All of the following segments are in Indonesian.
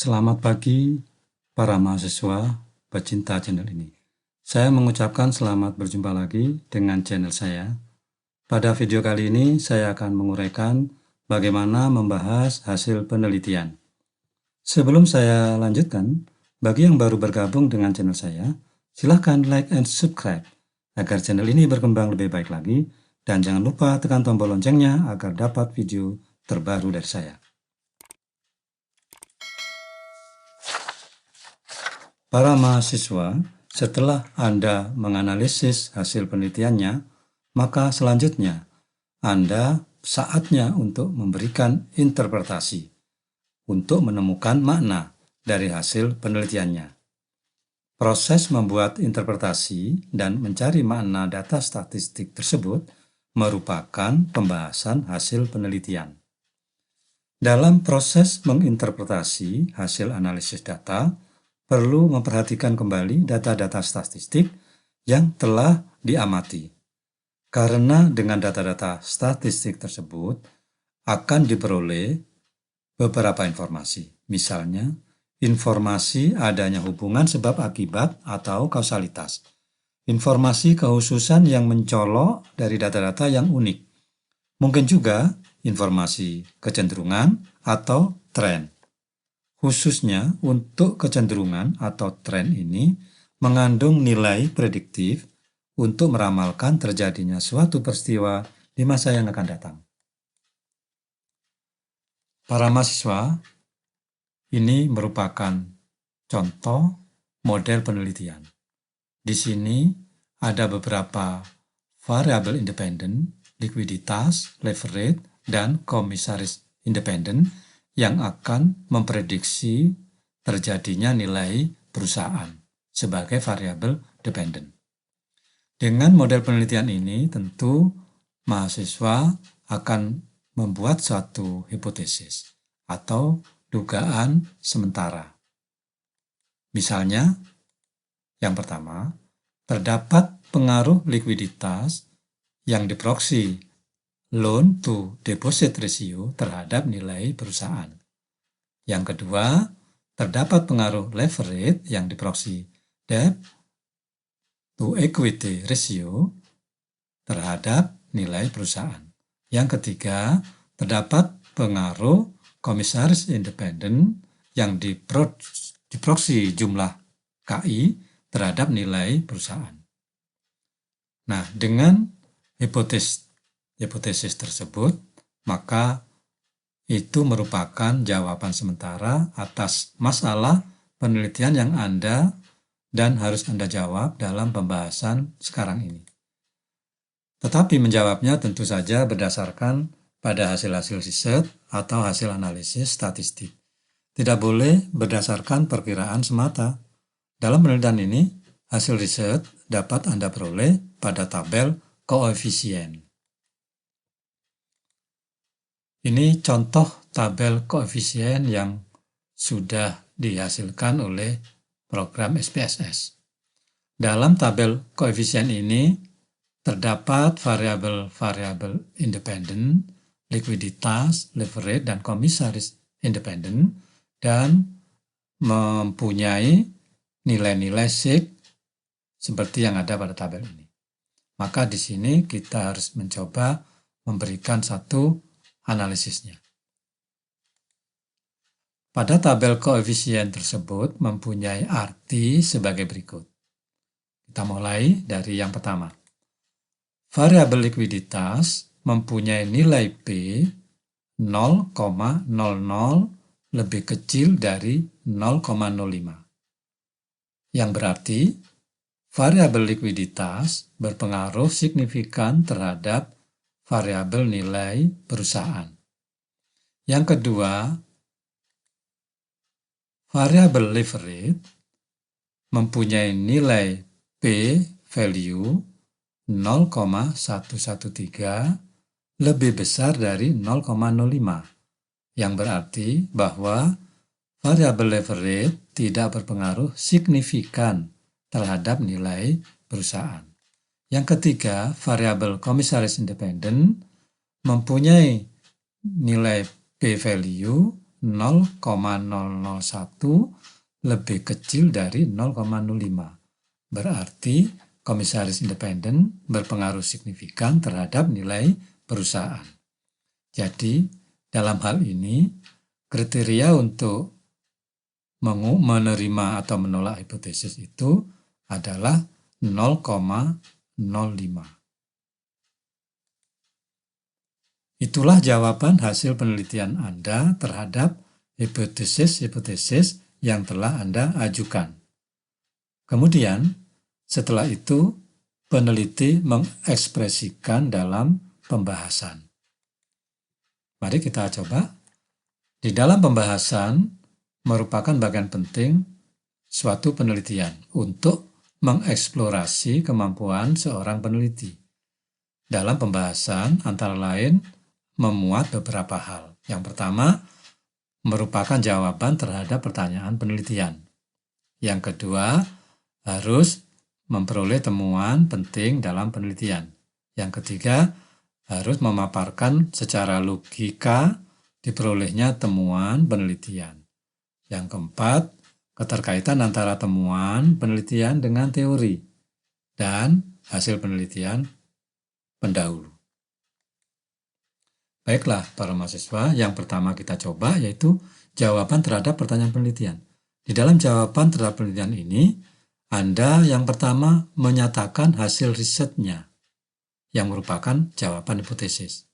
Selamat pagi para mahasiswa pecinta channel ini. Saya mengucapkan selamat berjumpa lagi dengan channel saya. Pada video kali ini saya akan menguraikan bagaimana membahas hasil penelitian. Sebelum saya lanjutkan, bagi yang baru bergabung dengan channel saya, silahkan like and subscribe agar channel ini berkembang lebih baik lagi, dan jangan lupa tekan tombol loncengnya agar dapat video terbaru dari saya. Para mahasiswa, setelah Anda menganalisis hasil penelitiannya, maka selanjutnya Anda saatnya untuk memberikan interpretasi untuk menemukan makna dari hasil penelitiannya. Proses membuat interpretasi dan mencari makna data statistik tersebut merupakan pembahasan hasil penelitian. Dalam proses menginterpretasi hasil analisis data, perlu memperhatikan kembali data-data statistik yang telah diamati. Karena dengan data-data statistik tersebut akan diperoleh beberapa informasi. Misalnya, informasi adanya hubungan sebab akibat atau kausalitas. Informasi kekhususan yang mencolok dari data-data yang unik. Mungkin juga informasi kecenderungan atau tren. Khususnya untuk kecenderungan atau tren ini mengandung nilai prediktif untuk meramalkan terjadinya suatu peristiwa di masa yang akan datang. Para mahasiswa, ini merupakan contoh model penelitian. Di sini ada beberapa variabel independen, likuiditas, leverage, dan komisaris independen yang akan memprediksi terjadinya nilai perusahaan sebagai variabel dependen. Dengan model penelitian ini, tentu mahasiswa akan membuat suatu hipotesis atau dugaan sementara. Misalnya, yang pertama, terdapat pengaruh likuiditas yang diproksi loan to deposit ratio terhadap nilai perusahaan. Yang kedua, terdapat pengaruh leverage yang diproksi debt to equity ratio terhadap nilai perusahaan. Yang ketiga, terdapat pengaruh komisaris independen yang diproksi jumlah KI terhadap nilai perusahaan. Nah, dengan hipotesis tersebut, maka itu merupakan jawaban sementara atas masalah penelitian yang Anda dan harus Anda jawab dalam pembahasan sekarang ini. Tetapi menjawabnya tentu saja berdasarkan pada hasil-hasil riset atau hasil analisis statistik. Tidak boleh berdasarkan perkiraan semata. Dalam penelitian ini, hasil riset dapat Anda peroleh pada tabel koefisien. Ini contoh tabel koefisien yang sudah dihasilkan oleh program SPSS. Dalam tabel koefisien ini terdapat variabel-variabel independen, likuiditas, leverage, dan komisaris independen, dan mempunyai nilai-nilai SIG seperti yang ada pada tabel ini. Maka di sini kita harus mencoba memberikan satu analisisnya. Pada tabel koefisien tersebut mempunyai arti sebagai berikut. Kita mulai dari yang pertama. Variabel likuiditas mempunyai nilai P 0,00 lebih kecil dari 0,05. Yang berarti variabel likuiditas berpengaruh signifikan terhadap variabel nilai perusahaan. Yang kedua, variabel leverage mempunyai nilai P value 0,113 lebih besar dari 0,05, yang berarti bahwa variabel leverage tidak berpengaruh signifikan terhadap nilai perusahaan. Yang ketiga, variabel komisaris independen mempunyai nilai P value 0,001 lebih kecil dari 0,05. Berarti komisaris independen berpengaruh signifikan terhadap nilai perusahaan. Jadi, dalam hal ini, kriteria untuk menerima atau menolak hipotesis itu adalah 0,05. Itulah jawaban hasil penelitian Anda terhadap hipotesis-hipotesis yang telah Anda ajukan. Kemudian, setelah itu, peneliti mengekspresikan dalam pembahasan. Mari kita coba. Di dalam pembahasan merupakan bagian penting suatu penelitian untuk mengeksplorasi kemampuan seorang peneliti. Dalam pembahasan antara lain memuat beberapa hal. Yang pertama, merupakan jawaban terhadap pertanyaan penelitian. Yang kedua, harus memperoleh temuan penting dalam penelitian. Yang ketiga, harus memaparkan secara logika diperolehnya temuan penelitian. Yang keempat, keterkaitan antara temuan penelitian dengan teori dan hasil penelitian pendahulu. Baiklah para mahasiswa, yang pertama kita coba yaitu jawaban terhadap pertanyaan penelitian. Di dalam jawaban terhadap penelitian ini, Anda yang pertama menyatakan hasil risetnya yang merupakan jawaban hipotesis.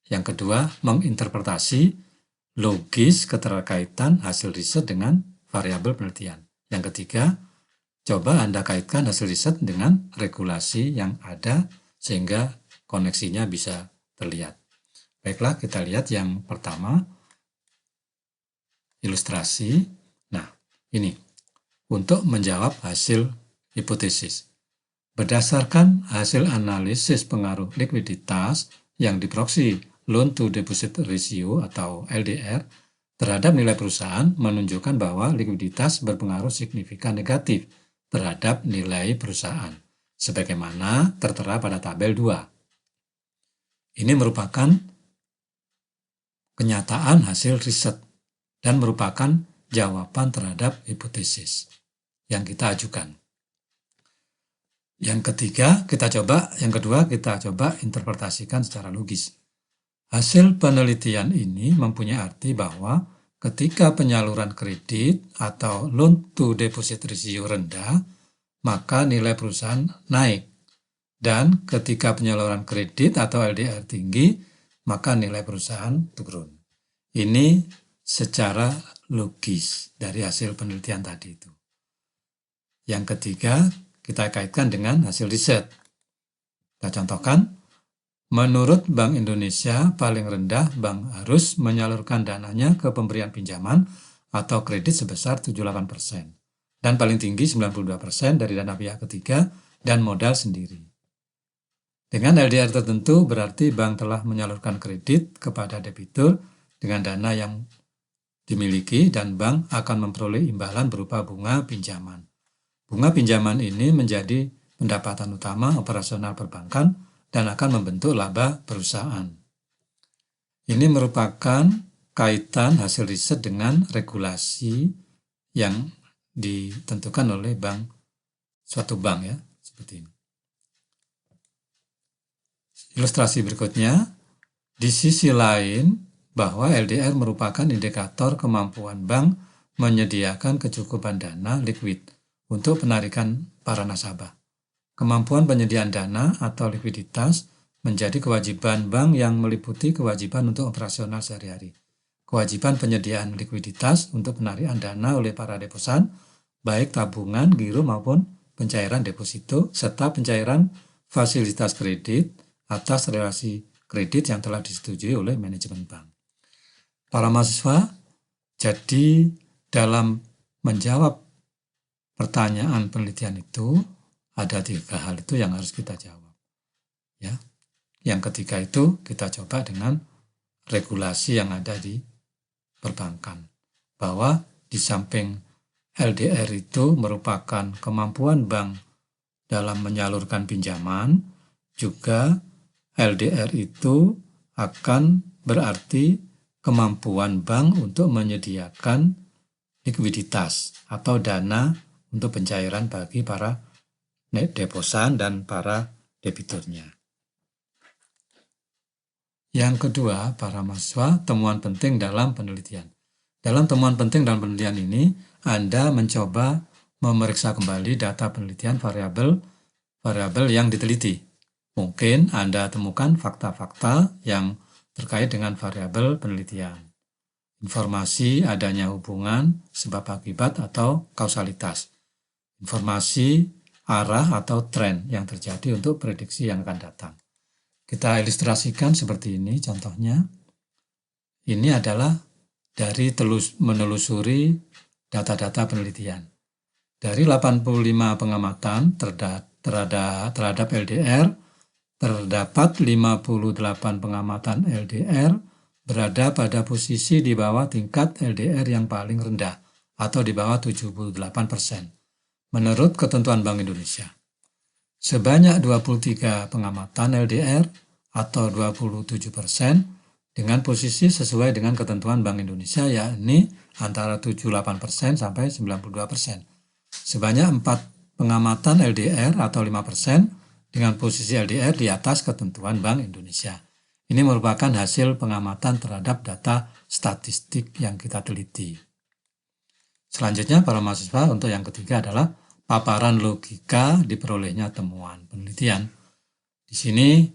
Yang kedua, menginterpretasi logis keterkaitan hasil riset dengan variabel penelitian. Yang ketiga, coba Anda kaitkan hasil riset dengan regulasi yang ada sehingga koneksinya bisa terlihat. Baiklah, kita lihat yang pertama, ilustrasi. Nah, ini untuk menjawab hasil hipotesis. Berdasarkan hasil analisis pengaruh likuiditas yang diproyeksi loan to deposit ratio atau LDR terhadap nilai perusahaan menunjukkan bahwa likuiditas berpengaruh signifikan negatif terhadap nilai perusahaan, sebagaimana tertera pada tabel 2. Ini merupakan kenyataan hasil riset dan merupakan jawaban terhadap hipotesis yang kita ajukan. Yang kedua kita coba interpretasikan secara logis. Hasil penelitian ini mempunyai arti bahwa ketika penyaluran kredit atau loan to deposit ratio rendah, maka nilai perusahaan naik. Dan ketika penyaluran kredit atau LDR tinggi, maka nilai perusahaan turun. Ini secara logis dari hasil penelitian tadi itu. Yang ketiga, kita kaitkan dengan hasil riset. Kita contohkan, menurut Bank Indonesia, paling rendah bank harus menyalurkan dananya ke pemberian pinjaman atau kredit sebesar 78%. Dan paling tinggi 92% dari dana pihak ketiga dan modal sendiri. Dengan LDR tertentu berarti bank telah menyalurkan kredit kepada debitur dengan dana yang dimiliki dan bank akan memperoleh imbalan berupa bunga pinjaman. Bunga pinjaman ini menjadi pendapatan utama operasional perbankan dan akan membentuk laba perusahaan. Ini merupakan kaitan hasil riset dengan regulasi yang ditentukan oleh suatu bank ya, seperti ini. Ilustrasi berikutnya, di sisi lain bahwa LDR merupakan indikator kemampuan bank menyediakan kecukupan dana liquid untuk penarikan para nasabah. Kemampuan penyediaan dana atau likuiditas menjadi kewajiban bank yang meliputi kewajiban untuk operasional sehari-hari. Kewajiban penyediaan likuiditas untuk penarikan dana oleh para deposan, baik tabungan, giro maupun pencairan deposito, serta pencairan fasilitas kredit atas relasi kredit yang telah disetujui oleh manajemen bank. Para mahasiswa, jadi dalam menjawab pertanyaan penelitian itu, ada 3 hal itu yang harus kita jawab. Ya. Yang ketiga itu kita coba dengan regulasi yang ada di perbankan. Bahwa di samping LDR itu merupakan kemampuan bank dalam menyalurkan pinjaman, juga LDR itu akan berarti kemampuan bank untuk menyediakan likuiditas atau dana untuk pencairan bagi para deposan dan para debiturnya. Yang kedua, para mahasiswa, temuan penting dalam penelitian. Dalam temuan penting dalam penelitian ini, Anda mencoba memeriksa kembali data penelitian variabel yang diteliti. Mungkin Anda temukan fakta-fakta yang terkait dengan variabel penelitian. Informasi adanya hubungan, sebab akibat atau kausalitas. Informasi arah atau tren yang terjadi untuk prediksi yang akan datang. Kita ilustrasikan seperti ini contohnya. Ini adalah dari menelusuri data-data penelitian. Dari 85 pengamatan terhadap LDR, terdapat 58 pengamatan LDR berada pada posisi di bawah tingkat LDR yang paling rendah atau di bawah 78% menurut ketentuan Bank Indonesia. Sebanyak 23 pengamatan LDR atau 27% dengan posisi sesuai dengan ketentuan Bank Indonesia, yakni antara 78% sampai 92%. Sebanyak 4 pengamatan LDR atau 5% dengan posisi LDR di atas ketentuan Bank Indonesia. Ini merupakan hasil pengamatan terhadap data statistik yang kita teliti. Selanjutnya, para mahasiswa, untuk yang ketiga adalah paparan logika diperolehnya temuan penelitian. Di sini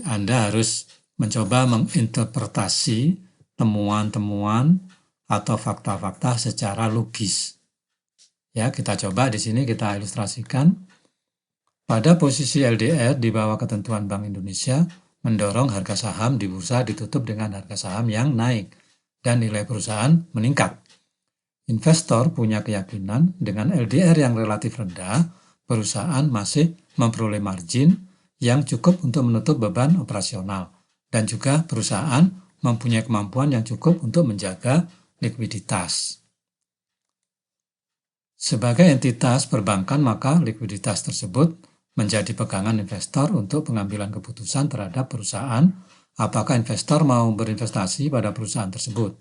Anda harus mencoba menginterpretasi temuan-temuan atau fakta-fakta secara logis. Ya, kita coba di sini kita ilustrasikan. Pada posisi LDR di bawah ketentuan Bank Indonesia mendorong harga saham di bursa ditutup dengan harga saham yang naik dan nilai perusahaan meningkat. Investor punya keyakinan dengan LDR yang relatif rendah, perusahaan masih memperoleh margin yang cukup untuk menutup beban operasional, dan juga perusahaan mempunyai kemampuan yang cukup untuk menjaga likuiditas. Sebagai entitas perbankan, maka likuiditas tersebut menjadi pegangan investor untuk pengambilan keputusan terhadap perusahaan apakah investor mau berinvestasi pada perusahaan tersebut.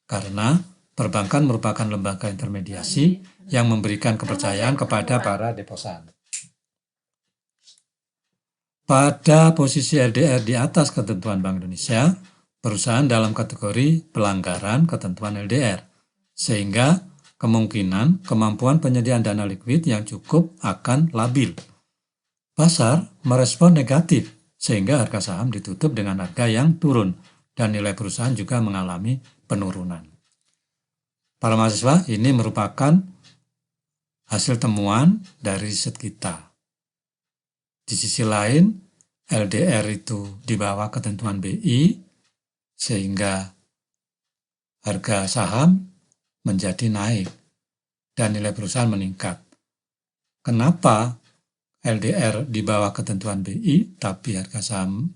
Karena perbankan merupakan lembaga intermediasi yang memberikan kepercayaan kepada para deposan. Pada posisi LDR di atas ketentuan Bank Indonesia, perusahaan dalam kategori pelanggaran ketentuan LDR, sehingga kemungkinan kemampuan penyediaan dana likuid yang cukup akan labil. Pasar merespon negatif, sehingga harga saham ditutup dengan harga yang turun, dan nilai perusahaan juga mengalami penurunan. Para mahasiswa, ini merupakan hasil temuan dari riset kita. Di sisi lain, LDR itu di bawah ketentuan BI, sehingga harga saham menjadi naik, dan nilai perusahaan meningkat. Kenapa LDR di bawah ketentuan BI, tapi harga saham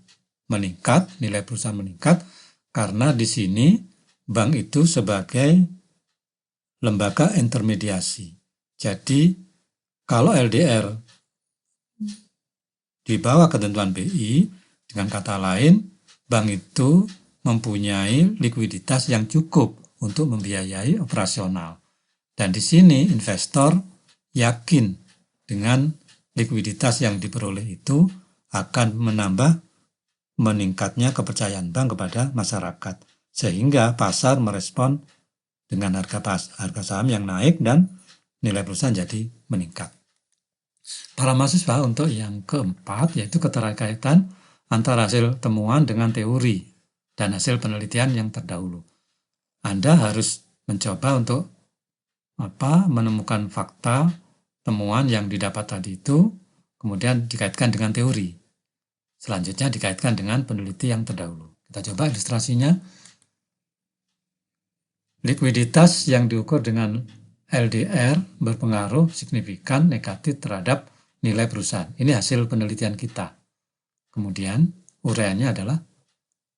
meningkat, nilai perusahaan meningkat? Karena di sini bank itu sebagai lembaga intermediasi. Jadi, kalau LDR di bawah ketentuan BI, dengan kata lain, bank itu mempunyai likuiditas yang cukup untuk membiayai operasional. Dan di sini investor yakin dengan likuiditas yang diperoleh itu akan meningkatnya kepercayaan bank kepada masyarakat. Sehingga pasar merespon dengan harga saham yang naik dan nilai perusahaan jadi meningkat. Para mahasiswa, untuk yang keempat yaitu keterkaitan antara hasil temuan dengan teori dan hasil penelitian yang terdahulu. Anda harus mencoba untuk menemukan fakta temuan yang didapat tadi itu, kemudian dikaitkan dengan teori. Selanjutnya dikaitkan dengan peneliti yang terdahulu. Kita coba ilustrasinya. Likuiditas yang diukur dengan LDR berpengaruh signifikan negatif terhadap nilai perusahaan. Ini hasil penelitian kita. Kemudian uraiannya adalah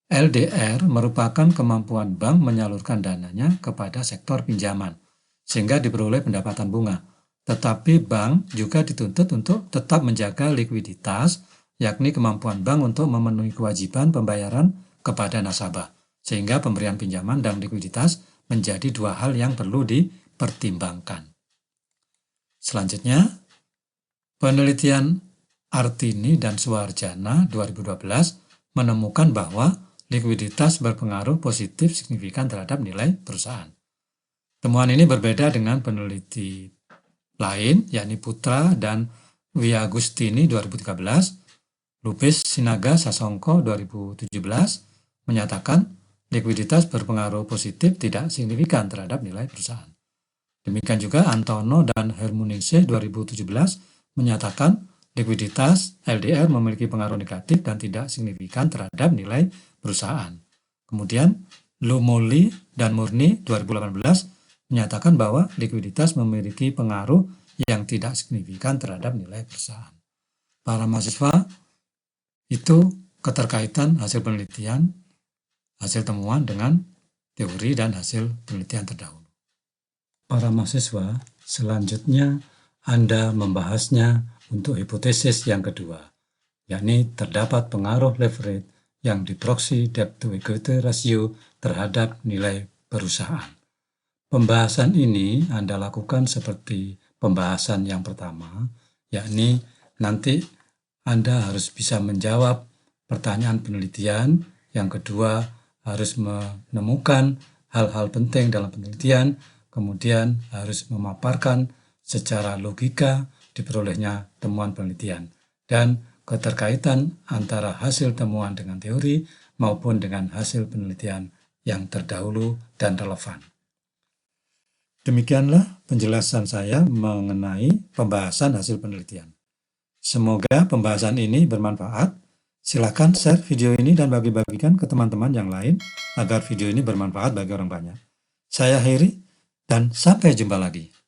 LDR merupakan kemampuan bank menyalurkan dananya kepada sektor pinjaman, sehingga diperoleh pendapatan bunga. Tetapi bank juga dituntut untuk tetap menjaga likuiditas, yakni kemampuan bank untuk memenuhi kewajiban pembayaran kepada nasabah, Sehingga pemberian pinjaman dan likuiditas menjadi dua hal yang perlu dipertimbangkan. Selanjutnya, penelitian Artini dan Suharjana 2012 menemukan bahwa likuiditas berpengaruh positif signifikan terhadap nilai perusahaan. Temuan ini berbeda dengan peneliti lain, yakni Putra dan Wiagustini 2013, Lupis Sinaga Sasongko 2017 menyatakan likuiditas berpengaruh positif tidak signifikan terhadap nilai perusahaan. Demikian juga Antono dan Hermuningse 2017 menyatakan likuiditas LDR memiliki pengaruh negatif dan tidak signifikan terhadap nilai perusahaan. Kemudian Lumoli dan Murni 2018 menyatakan bahwa likuiditas memiliki pengaruh yang tidak signifikan terhadap nilai perusahaan. Para mahasiswa, itu keterkaitan hasil penelitian, hasil temuan dengan teori dan hasil penelitian terdahulu. Para mahasiswa, selanjutnya Anda membahasnya untuk hipotesis yang kedua, yakni terdapat pengaruh leverage yang di proxy debt to equity ratio terhadap nilai perusahaan. Pembahasan ini Anda lakukan seperti pembahasan yang pertama, yakni nanti Anda harus bisa menjawab pertanyaan penelitian, yang kedua harus menemukan hal-hal penting dalam penelitian, kemudian harus memaparkan secara logika diperolehnya temuan penelitian dan keterkaitan antara hasil temuan dengan teori maupun dengan hasil penelitian yang terdahulu dan relevan. Demikianlah penjelasan saya mengenai pembahasan hasil penelitian. Semoga pembahasan ini bermanfaat. Silakan share video ini dan bagi-bagikan ke teman-teman yang lain agar video ini bermanfaat bagi orang banyak. Saya Heri dan sampai jumpa lagi.